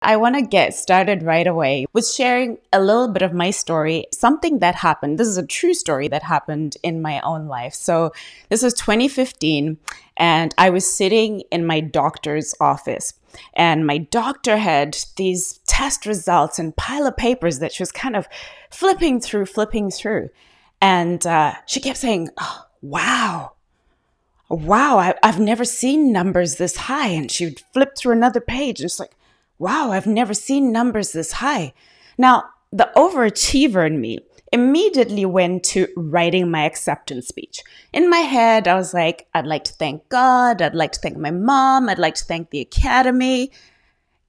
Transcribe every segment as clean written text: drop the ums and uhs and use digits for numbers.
I want to get started right away with sharing a little bit of my story, something that happened. This is a true story that happened in my own life. So this was 2015, and I was sitting in my doctor's office, and my doctor had these test results and pile of papers that she was kind of flipping through. And she kept saying, "Oh, wow, I've never seen numbers this high." And she would flip through another page and it's like, wow, I've never seen numbers this high. Now, the overachiever in me immediately went to writing my acceptance speech. In my head, I was like, I'd like to thank God. I'd like to thank my mom. I'd like to thank the academy.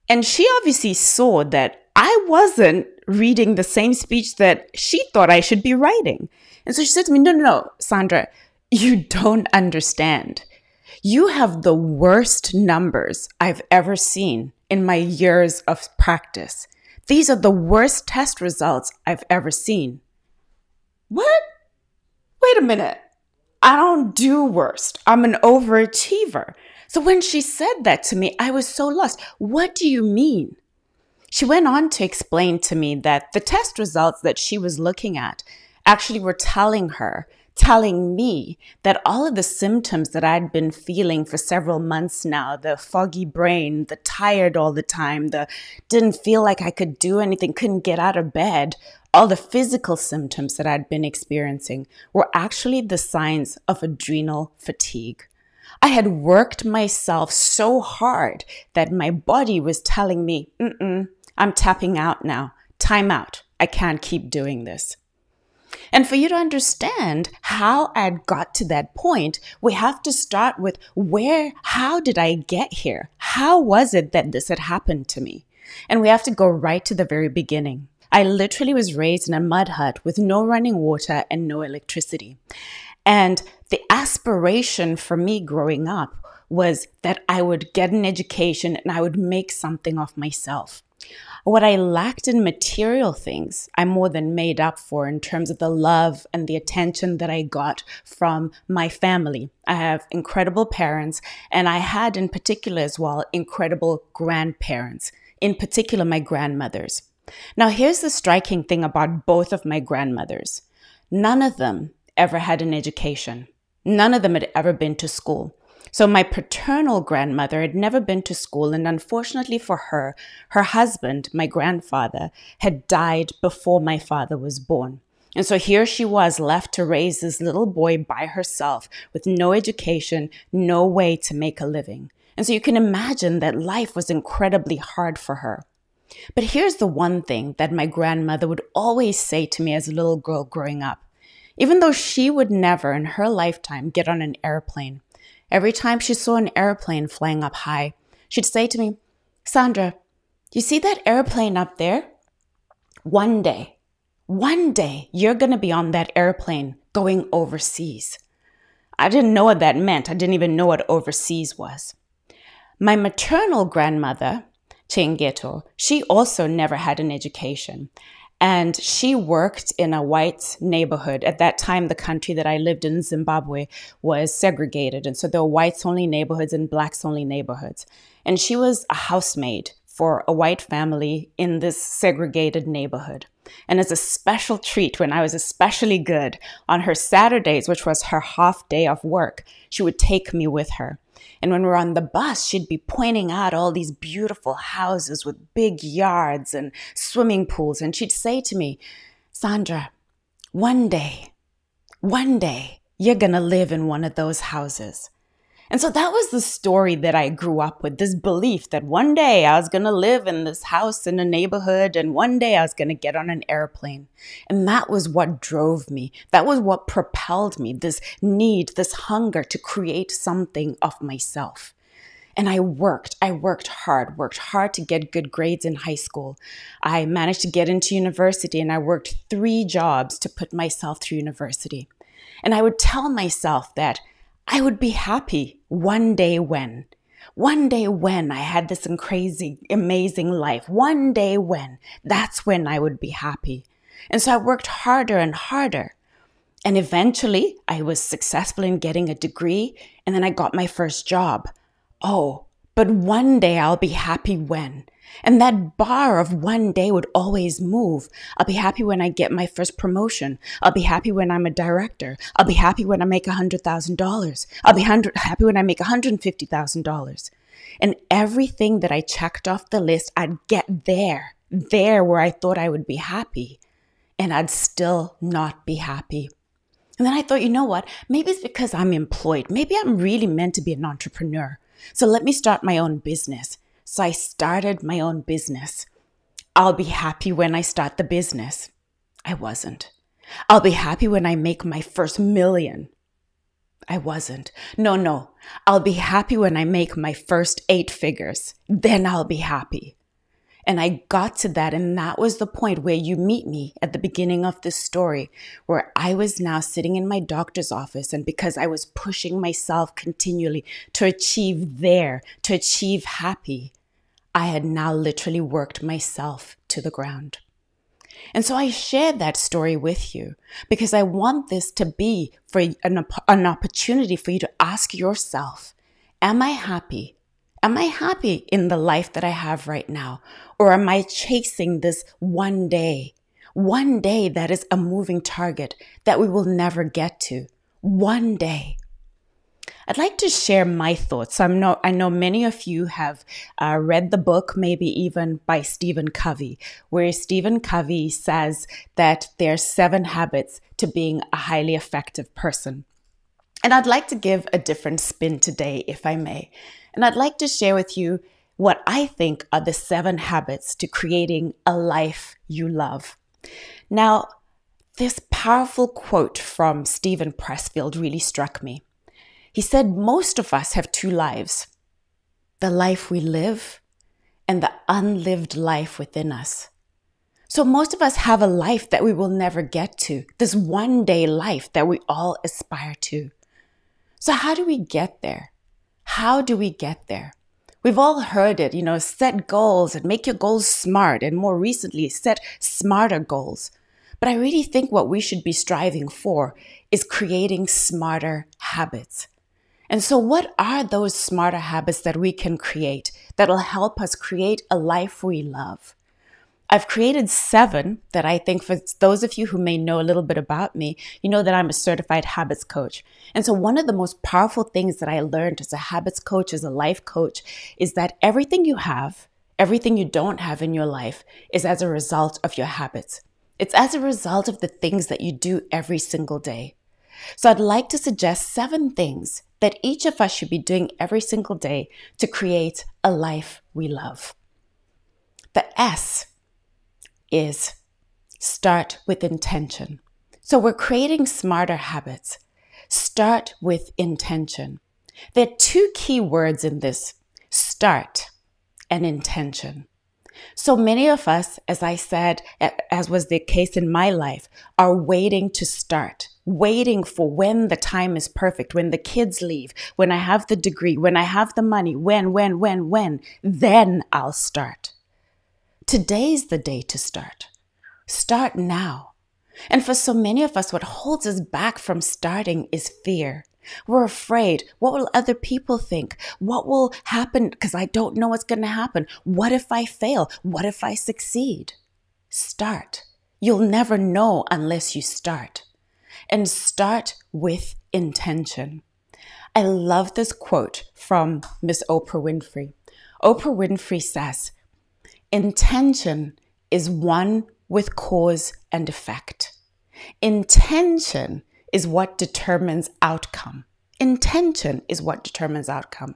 And she obviously saw that I wasn't reading the same speech that she thought I should be writing. And so she said to me, no, Sandra, you don't understand. You have the worst numbers I've ever seen in my years of practice. These are the worst test results I've ever seen. What? Wait a minute. I don't do worst. I'm an overachiever. So when she said that to me, I was so lost. What do you mean? She went on to explain to me that the test results that she was looking at actually were telling me that all of the symptoms that I'd been feeling for several months now, the foggy brain, the tired all the time, the didn't feel like I could do anything, couldn't get out of bed, all the physical symptoms that I'd been experiencing were actually the signs of adrenal fatigue. I had worked myself so hard that my body was telling me, I'm tapping out now. Time out. I can't keep doing this. And for you to understand how I'd got to that point, we have to start with how did I get here? How was it that this had happened to me? And we have to go right to the very beginning. I literally was raised in a mud hut with no running water and no electricity. And the aspiration for me growing up was that I would get an education and I would make something of myself. What I lacked in material things, I more than made up for in terms of the love and the attention that I got from my family. I have incredible parents, and I had in particular as well, incredible grandparents, in particular my grandmothers. Now, here's the striking thing about both of my grandmothers. None of them ever had an education. None of them had ever been to school. So my paternal grandmother had never been to school, and unfortunately for her, her husband, my grandfather, had died before my father was born. And so here she was left to raise this little boy by herself with no education, no way to make a living. And so you can imagine that life was incredibly hard for her. But here's the one thing that my grandmother would always say to me as a little girl growing up. Even though she would never in her lifetime get on an airplane, every time she saw an airplane flying up high, she'd say to me, Sandra, you see that airplane up there? One day, you're going to be on that airplane going overseas. I didn't know what that meant. I didn't even know what overseas was. My maternal grandmother, Chengeto, she also never had an education. And she worked in a white neighborhood. At that time, the country that I lived in, Zimbabwe, was segregated. And so there were whites-only neighborhoods and blacks-only neighborhoods. And she was a housemaid for a white family in this segregated neighborhood. And as a special treat, when I was especially good, on her Saturdays, which was her half day of work, she would take me with her. And when we were on the bus, she'd be pointing out all these beautiful houses with big yards and swimming pools. And she'd say to me, Sandra, one day, you're going to live in one of those houses. And so that was the story that I grew up with, this belief that one day I was going to live in this house in a neighborhood and one day I was going to get on an airplane. And that was what drove me. That was what propelled me, this need, this hunger to create something of myself. And I worked hard to get good grades in high school. I managed to get into university and I worked 3 jobs to put myself through university. And I would tell myself that I would be happy one day when I had this crazy, amazing life, that's when I would be happy. And so I worked harder and harder. And eventually I was successful in getting a degree and then I got my first job. Oh, But one day I'll be happy when. And that bar of one day would always move. I'll be happy when I get my first promotion. I'll be happy when I'm a director. I'll be happy when I make $100,000. I'll be happy when I make $150,000. And everything that I checked off the list, I'd get there where I thought I would be happy. And I'd still not be happy. And then I thought, you know what? Maybe it's because I'm employed. Maybe I'm really meant to be an entrepreneur. So let me start my own business. So I started my own business. I'll be happy when I start the business. I wasn't. I'll be happy when I make my first million. I wasn't. No. I'll be happy when I make my first 8 figures. Then I'll be happy. And I got to that, and that was the point where you meet me at the beginning of this story, where I was now sitting in my doctor's office, and because I was pushing myself continually to achieve happy, I had now literally worked myself to the ground. And so I shared that story with you because I want this to be for an opportunity for you to ask yourself, am I happy? Am I happy in the life that I have right now? Or am I chasing this one day that is a moving target that we will never get to? One day. I'd like to share my thoughts. I know many of you have read the book, maybe even by Stephen Covey, where Stephen Covey says that there are 7 habits to being a highly effective person. And I'd like to give a different spin today, if I may. And I'd like to share with you what I think are the 7 habits to creating a life you love. Now, this powerful quote from Stephen Pressfield really struck me. He said, most of us have 2 lives, the life we live and the unlived life within us. So most of us have a life that we will never get to, this one day life that we all aspire to. So how do we get there? How do we get there? We've all heard it, set goals and make your goals smart, and more recently, set smarter goals. But I really think what we should be striving for is creating smarter habits. And so what are those smarter habits that we can create that'll help us create a life we love? I've created 7 that I think, for those of you who may know a little bit about me, you know that I'm a certified habits coach. And so one of the most powerful things that I learned as a habits coach, as a life coach, is that everything you have, everything you don't have in your life is as a result of your habits. It's as a result of the things that you do every single day. So I'd like to suggest 7 things that each of us should be doing every single day to create a life we love. The S is start with intention. So we're creating smarter habits. Start with intention. There are 2 key words in this, start and intention. So many of us, as I said, as was the case in my life, are waiting to start, waiting for when the time is perfect, when the kids leave, when I have the degree, when I have the money, when, then I'll start. Today's the day to start. Start now. And for so many of us, what holds us back from starting is fear. We're afraid. What will other people think? What will happen? Because I don't know what's going to happen. What if I fail? What if I succeed? Start. You'll never know unless you start. And start with intention. I love this quote from Miss Oprah Winfrey. Oprah Winfrey says, intention is one with cause and effect. Intention is what determines outcome. Intention is what determines outcome.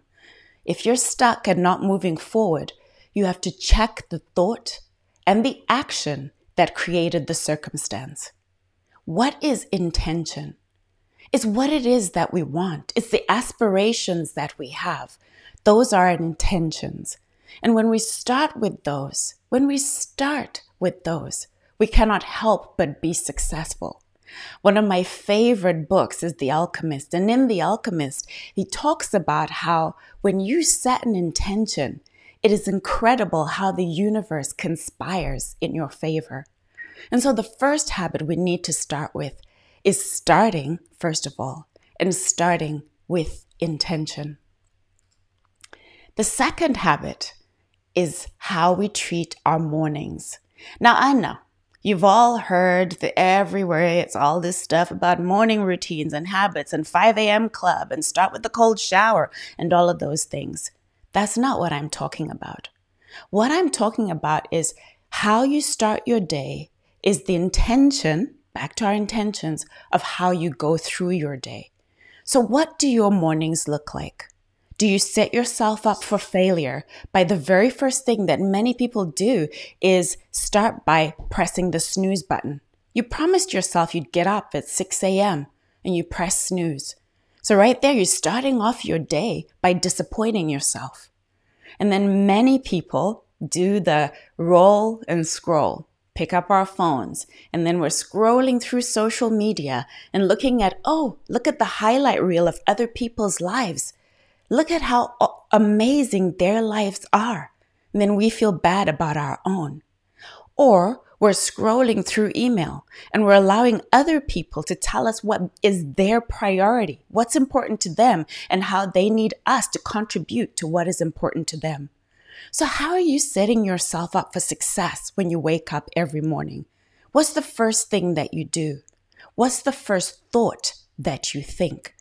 If you're stuck and not moving forward, you have to check the thought and the action that created the circumstance. What is intention? It's what it is that we want. It's the aspirations that we have. Those are our intentions. And when we start with those, we cannot help but be successful. One of my favorite books is The Alchemist. And in The Alchemist, he talks about how when you set an intention, it is incredible how the universe conspires in your favor. And so the first habit we need to start with is starting, first of all, and starting with intention. The second habit is how we treat our mornings. Now, I know you've all heard that everywhere it's all this stuff about morning routines and habits and 5 a.m. club and start with the cold shower and all of those things. That's not what I'm talking about. What I'm talking about is how you start your day is the intention, back to our intentions, of how you go through your day. So what do your mornings look like? Do you set yourself up for failure by the very first thing that many people do is start by pressing the snooze button? You promised yourself you'd get up at 6 a.m. and you press snooze. So right there, you're starting off your day by disappointing yourself. And then many people do the roll and scroll, pick up our phones, and then we're scrolling through social media and looking at, oh, look at the highlight reel of other people's lives. Look at how amazing their lives are. And then we feel bad about our own. Or we're scrolling through email and we're allowing other people to tell us what is their priority, what's important to them, and how they need us to contribute to what is important to them. So how are you setting yourself up for success when you wake up every morning? What's the first thing that you do? What's the first thought that you think?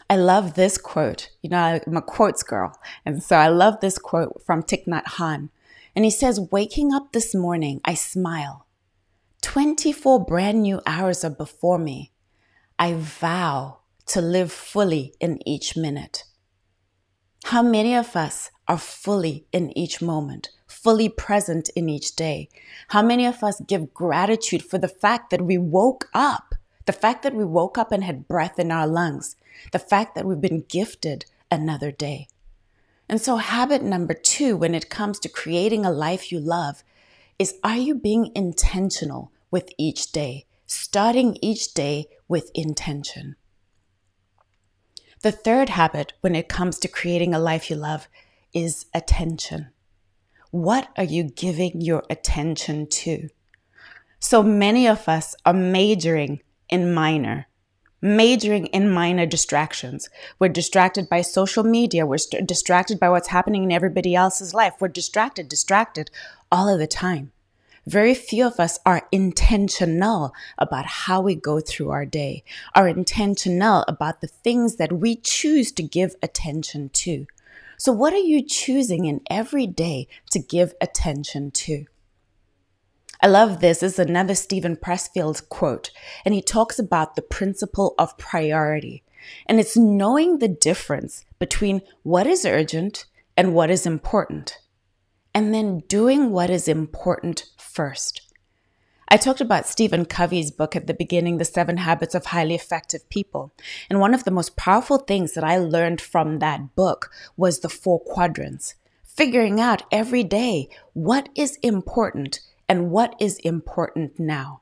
I love this quote. You know, I'm a quotes girl. And so I love this quote from Thich Nhat Hanh. And he says, waking up this morning, I smile. 24 brand new hours are before me. I vow to live fully in each minute. How many of us are fully in each moment, fully present in each day? How many of us give gratitude for the fact that we woke up, the fact that we woke up and had breath in our lungs, the fact that we've been gifted another day? And so habit number 2, when it comes to creating a life you love, is, are you being intentional with each day, starting each day with intention? The third habit when it comes to creating a life you love is attention. What are you giving your attention to? So many of us are majoring in minor distractions. We're distracted by social media. We're distracted by what's happening in everybody else's life. We're distracted all of the time. Very few of us are intentional about how we go through our day, are intentional about the things that we choose to give attention to. So what are you choosing in every day to give attention to? I love this. This is another Stephen Pressfield quote, and he talks about the principle of priority. And it's knowing the difference between what is urgent and what is important, and then doing what is important first. I talked about Stephen Covey's book at the beginning, The 7 Habits of Highly Effective People. And one of the most powerful things that I learned from that book was the 4 quadrants, figuring out every day what is important and what is important now.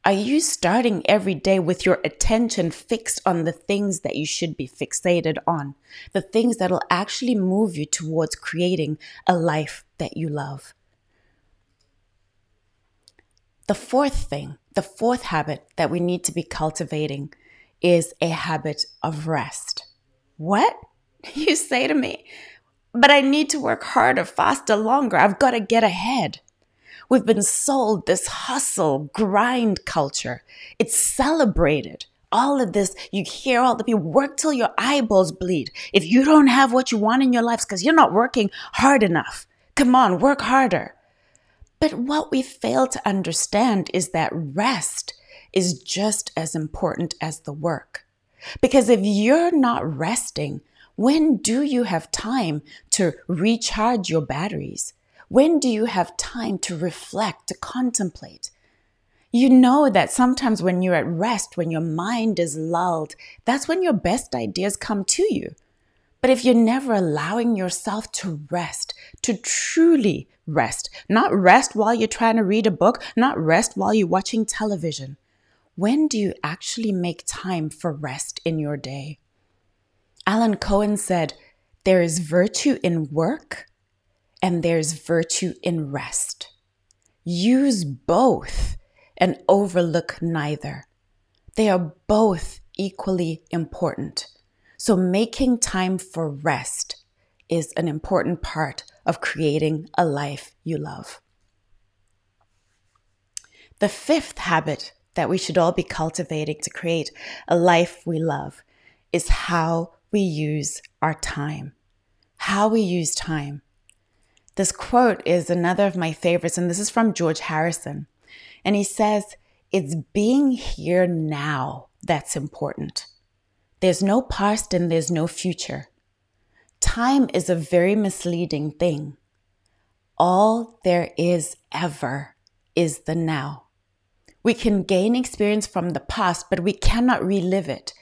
Are you starting every day with your attention fixed on the things that you should be fixated on, the things that will actually move you towards creating a life that you love? The fourth habit that we need to be cultivating is a habit of rest. What? You say to me, but I need to work harder, faster, longer. I've got to get ahead. We've been sold this hustle, grind culture. It's celebrated. All of this, you hear all the people, work till your eyeballs bleed. If you don't have what you want in your life, it's because you're not working hard enough. Come on, work harder. But what we fail to understand is that rest is just as important as the work. Because if you're not resting, when do you have time to recharge your batteries? When do you have time to reflect, to contemplate? You know that sometimes when you're at rest, when your mind is lulled, that's when your best ideas come to you. But if you're never allowing yourself to rest, to truly rest, not rest while you're trying to read a book, not rest while you're watching television, when do you actually make time for rest in your day? Alan Cohen said, there is virtue in work and there's virtue in rest. Use both and overlook neither. They are both equally important. So making time for rest is an important part of creating a life you love. The fifth habit that we should all be cultivating to create a life we love is how we use our time. How we use time. This quote is another of my favorites, and this is from George Harrison. And he says, "It's being here now that's important. There's no past and there's no future. Time is a very misleading thing. All there is ever is the now. We can gain experience from the past, but we cannot relive it.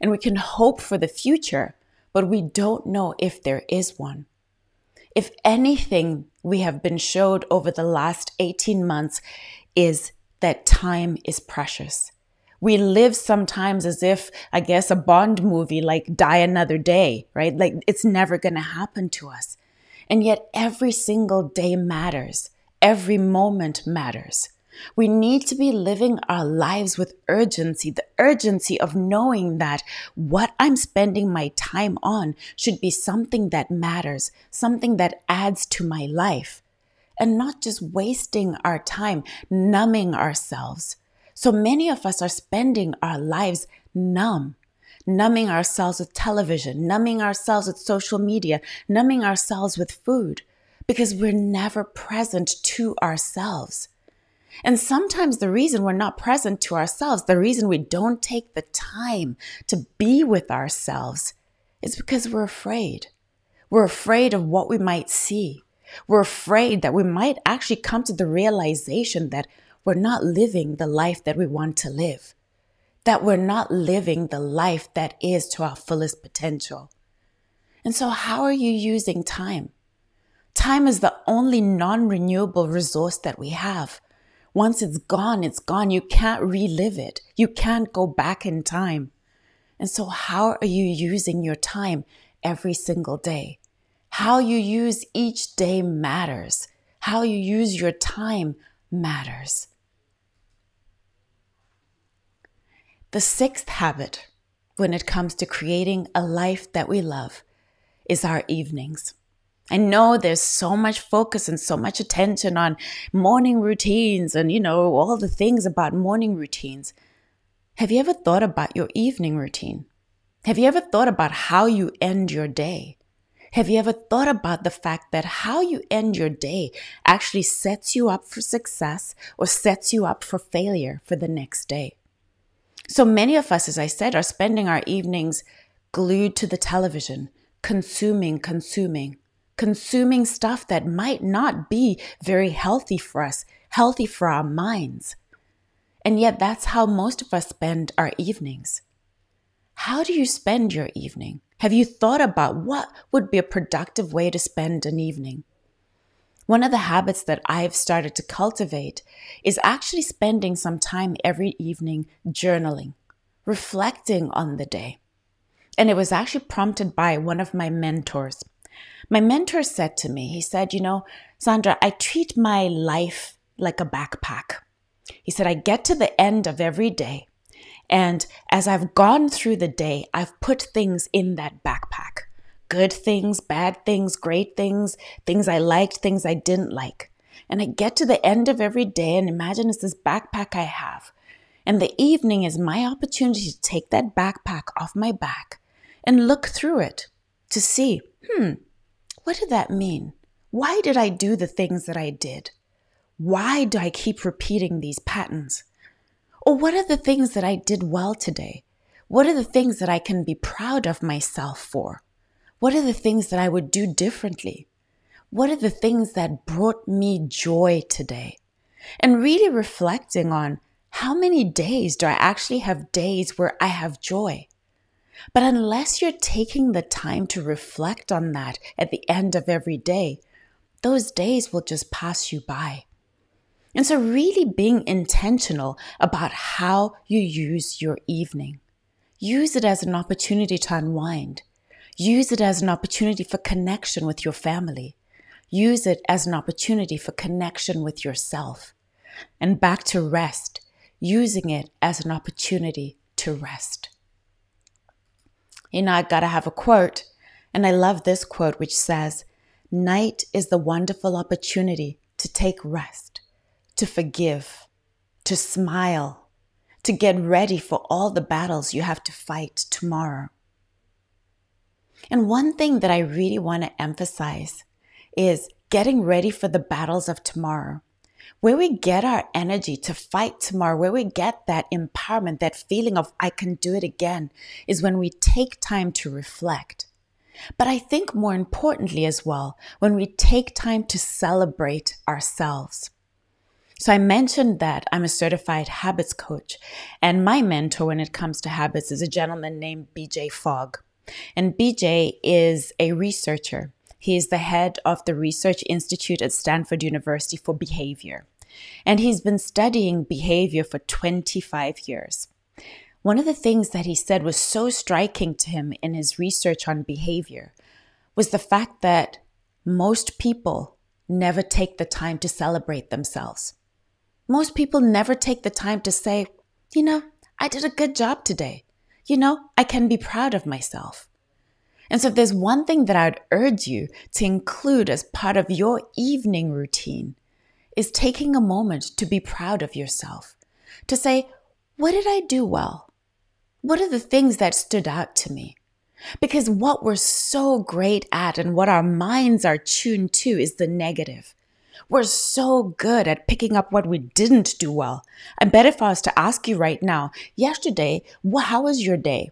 And we can hope for the future, but we don't know if there is one. If anything we have been showed over the last 18 months is that time is precious. We live sometimes as if, I guess, a Bond movie like Die Another Day, right? Like it's never going to happen to us. And yet every single day matters. Every moment matters. We need to be living our lives with urgency, the urgency of knowing that what I'm spending my time on should be something that matters, something that adds to my life, and not just wasting our time, numbing ourselves. So many of us are spending our lives numbing ourselves with television, numbing ourselves with social media, numbing ourselves with food, because we're never present to ourselves. And sometimes the reason we're not present to ourselves, the reason we don't take the time to be with ourselves is because we're afraid. We're afraid of what we might see. We're afraid that we might actually come to the realization that we're not living the life that we want to live, that we're not living the life that is to our fullest potential. And so how are you using time? Time is the only non-renewable resource that we have. Once it's gone, it's gone. You can't relive it. You can't go back in time. And so how are you using your time every single day? How you use each day matters. How you use your time matters. The sixth habit when it comes to creating a life that we love is our evenings. I know there's so much focus and so much attention on morning routines and, all the things about morning routines. Have you ever thought about your evening routine? Have you ever thought about how you end your day? Have you ever thought about the fact that how you end your day actually sets you up for success or sets you up for failure for the next day? So many of us, as I said, are spending our evenings glued to the television, consuming stuff that might not be very healthy for us, healthy for our minds. And yet that's how most of us spend our evenings. How do you spend your evening? Have you thought about what would be a productive way to spend an evening? One of the habits that I've started to cultivate is actually spending some time every evening journaling, reflecting on the day. And it was actually prompted by one of my mentors. My mentor said to me, he said, Sandra, I treat my life like a backpack. He said, I get to the end of every day. And as I've gone through the day, I've put things in that backpack. Good things, bad things, great things, things I liked, things I didn't like. And I get to the end of every day and imagine it's this backpack I have. And the evening is my opportunity to take that backpack off my back and look through it to see, what did that mean? Why did I do the things that I did? Why do I keep repeating these patterns? Or what are the things that I did well today? What are the things that I can be proud of myself for? What are the things that I would do differently? What are the things that brought me joy today? And really reflecting on how many days do I actually have days where I have joy? But unless you're taking the time to reflect on that at the end of every day, those days will just pass you by. And so really being intentional about how you use your evening. Use it as an opportunity to unwind. Use it as an opportunity for connection with your family. Use it as an opportunity for connection with yourself. And back to rest, using it as an opportunity to rest. I gotta have a quote. And I love this quote, which says, "Night is the wonderful opportunity to take rest, to forgive, to smile, to get ready for all the battles you have to fight tomorrow." And one thing that I really want to emphasize is getting ready for the battles of tomorrow. Where we get our energy to fight tomorrow, where we get that empowerment, that feeling of I can do it again, is when we take time to reflect. But I think more importantly as well, when we take time to celebrate ourselves. So I mentioned that I'm a certified habits coach, and my mentor when it comes to habits is a gentleman named BJ Fogg. And BJ is a researcher. He is the head of the Research Institute at Stanford University for Behavior. And he's been studying behavior for 25 years. One of the things that he said was so striking to him in his research on behavior was the fact that most people never take the time to celebrate themselves. Most people never take the time to say, I did a good job today. I can be proud of myself. And so if there's one thing that I'd urge you to include as part of your evening routine is taking a moment to be proud of yourself, to say, what did I do well? What are the things that stood out to me? Because what we're so great at and what our minds are tuned to is the negative. We're so good at picking up what we didn't do well. I bet if I was to ask you right now, yesterday, how was your day?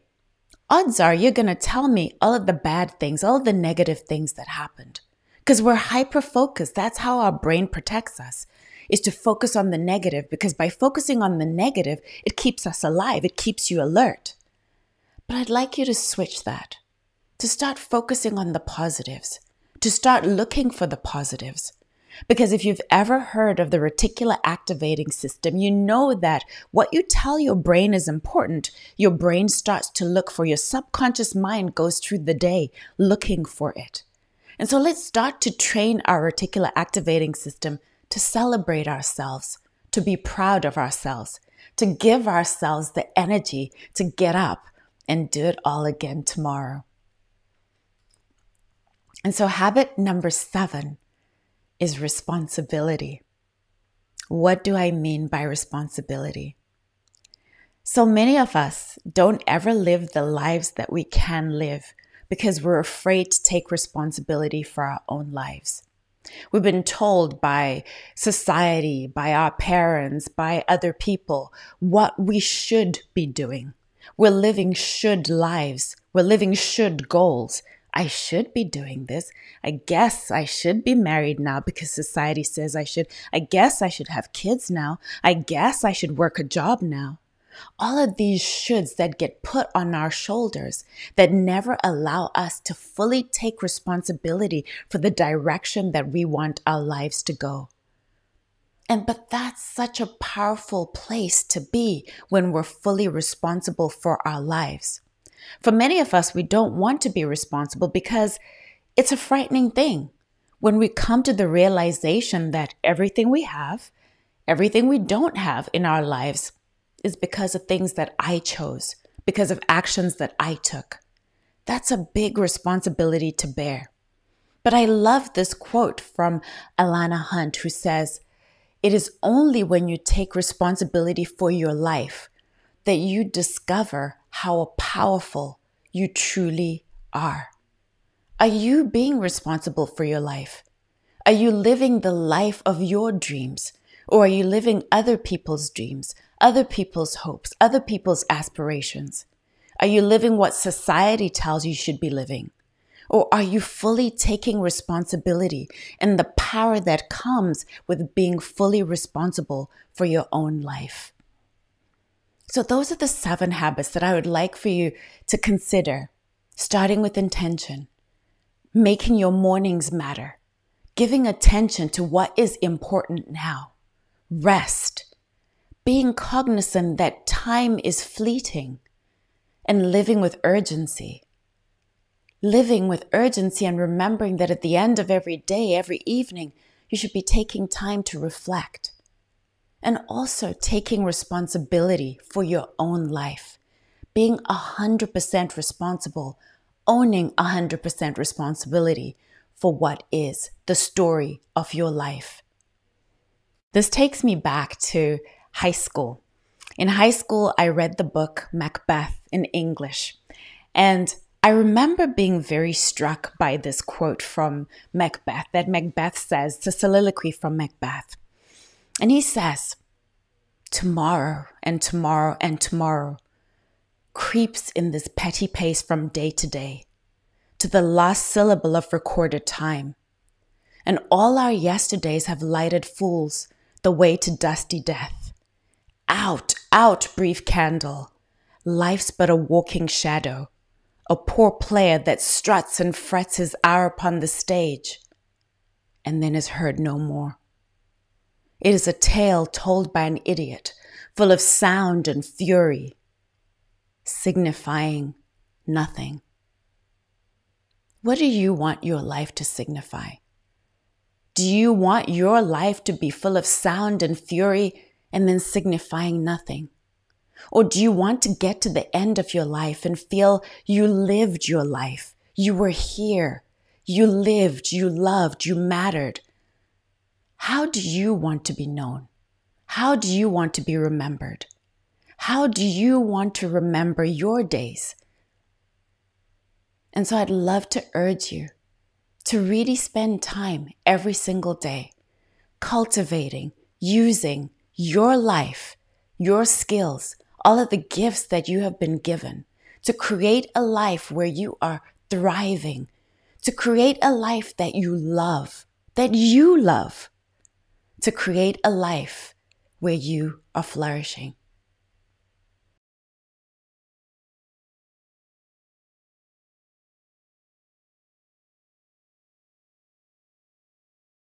Odds are you're going to tell me all of the bad things, all of the negative things that happened. Because we're hyper-focused. That's how our brain protects us, is to focus on the negative. Because by focusing on the negative, it keeps us alive. It keeps you alert. But I'd like you to switch that, to start focusing on the positives, to start looking for the positives. Because if you've ever heard of the reticular activating system, you know that what you tell your brain is important. Your brain starts to look for, your subconscious mind goes through the day looking for it. And so let's start to train our reticular activating system to celebrate ourselves, to be proud of ourselves, to give ourselves the energy to get up and do it all again tomorrow. And so habit number 7 is responsibility. What do I mean by responsibility? So many of us don't ever live the lives that we can live because we're afraid to take responsibility for our own lives. We've been told by society, by our parents, by other people, what we should be doing. We're living should lives. We're living should goals. I should be doing this. I guess I should be married now because society says I should. I guess I should have kids now. I guess I should work a job now. All of these shoulds that get put on our shoulders that never allow us to fully take responsibility for the direction that we want our lives to go. But that's such a powerful place to be when we're fully responsible for our lives. For many of us, we don't want to be responsible because it's a frightening thing when we come to the realization that everything we have, everything we don't have in our lives is because of things that I chose, because of actions that I took. That's a big responsibility to bear. But I love this quote from Alana Hunt, who says, "It is only when you take responsibility for your life that you discover how powerful you truly are." Are you being responsible for your life? Are you living the life of your dreams? Or are you living other people's dreams, other people's hopes, other people's aspirations? Are you living what society tells you should be living? Or are you fully taking responsibility and the power that comes with being fully responsible for your own life? So those are the 7 habits that I would like for you to consider, starting with intention, making your mornings matter, giving attention to what is important now, rest, being cognizant that time is fleeting, and living with urgency. Living with urgency and remembering that at the end of every day, every evening, you should be taking time to reflect. And also taking responsibility for your own life, being 100% responsible, owning 100% responsibility for what is the story of your life. This takes me back to high school. In high school, I read the book Macbeth in English, and I remember being very struck by this quote from Macbeth that Macbeth says, it's a soliloquy from Macbeth. And he says, tomorrow and tomorrow and tomorrow creeps in this petty pace from day to the last syllable of recorded time. And all our yesterdays have lighted fools the way to dusty death. Out, out, brief candle. Life's but a walking shadow, a poor player that struts and frets his hour upon the stage, and then is heard no more. It is a tale told by an idiot, full of sound and fury, signifying nothing. What do you want your life to signify? Do you want your life to be full of sound and fury and then signifying nothing? Or do you want to get to the end of your life and feel you lived your life? You were here. You lived, you loved, you mattered. How do you want to be known? How do you want to be remembered? How do you want to remember your days? And so I'd love to urge you to really spend time every single day cultivating, using your life, your skills, all of the gifts that you have been given to create a life where you are thriving, to create a life that you love, to create a life where you are flourishing.